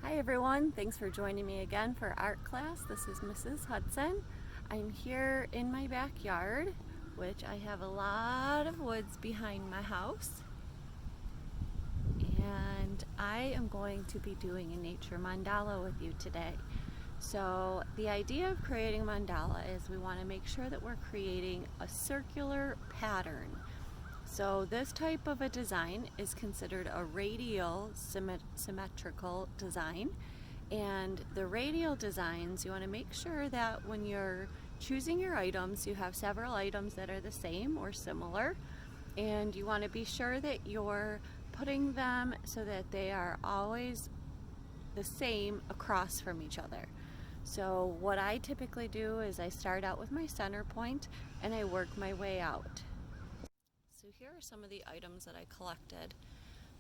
Hi everyone, thanks for joining me again for art class. This is Mrs. Hudson. I'm here in my backyard, which I have a lot of woods behind my house. And I am going to be doing a nature mandala with you today. So the idea of creating a mandala is we want to make sure that we're creating a circular pattern. So this type of a design is considered a radial symmetrical design. And the radial designs, you want to make sure that when you're choosing your items, you have several items that are the same or similar. And you want to be sure that you're putting them so that they are always the same across from each other. So what I typically do is I start out with my center point and I work my way out. So here are some of the items that I collected.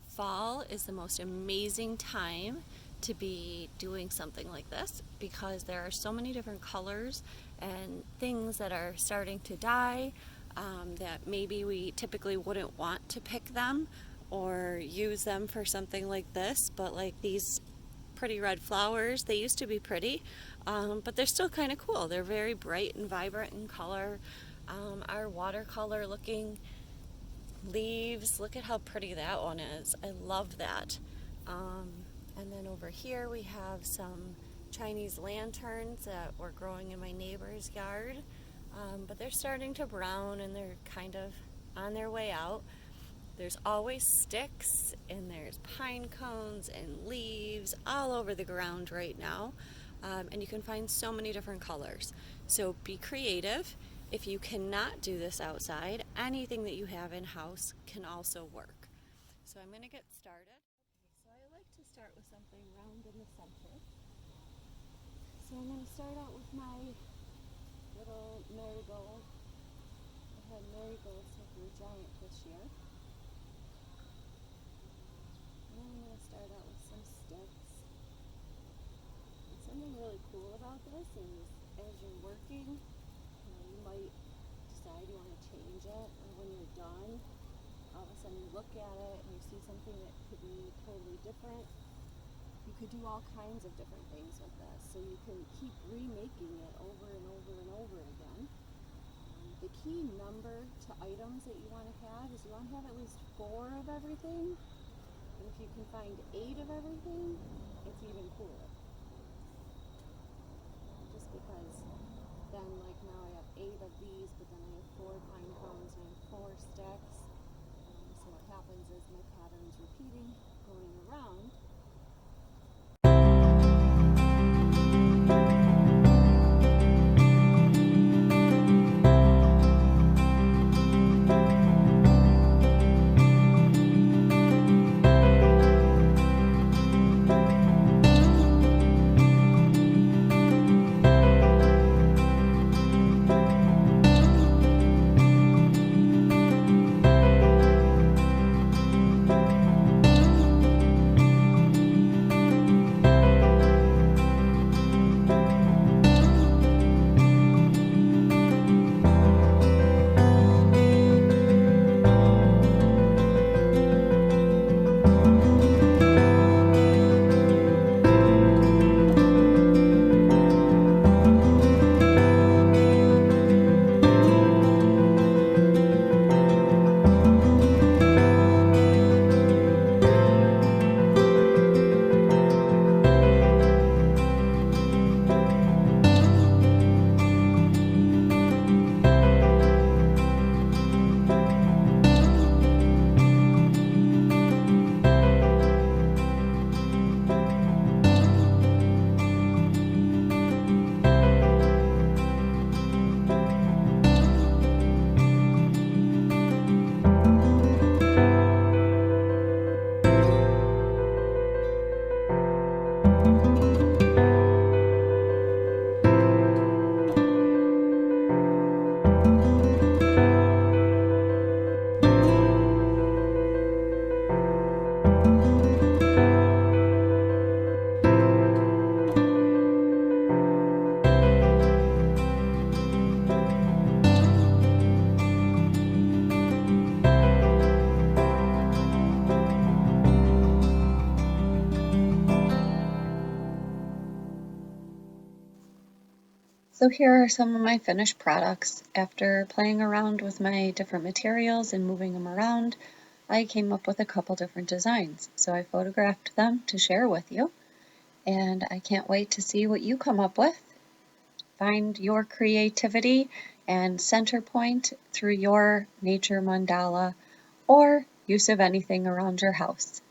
Fall is the most amazing time to be doing something like this because there are so many different colors and things that are starting to die that maybe we typically wouldn't want to pick them or use them for something like this, but like these pretty red flowers, they used to be pretty, but they're still kind of cool. They're very bright and vibrant in color. Our watercolor looking leaves, look at how pretty that one is. I love that. And then over here we have some Chinese lanterns that were growing in my neighbor's yard, but they're starting to brown and they're kind of on their way out. There's always sticks and there's pine cones and leaves all over the ground right now, and you can find so many different colors. So be creative. If you cannot do this outside, anything that you have in-house can also work. So I'm going to get started. So I like to start with something round in the center. So I'm going to start out with my little marigold. I had marigolds with their giant this year. And then I'm going to start out with some sticks. And something really cool about this is as you're working, you might decide you want to change it, or when you're done, all of a sudden you look at it and you see something that could be totally different. You could do all kinds of different things with this, so you can keep remaking it over and over and over again. The key number to items that you want to have is you want to have at least 4 of everything, and if you can find 8 of everything, it's even cooler. Just because then, like now I have 8 of these, but then I have 4 pine cones and I have 4 sticks. So what happens is my pattern's repeating, going around. So here are some of my finished products. After playing around with my different materials and moving them around, I came up with a couple different designs. So I photographed them to share with you, and I can't wait to see what you come up with. Find your creativity and center point through your nature mandala or use of anything around your house.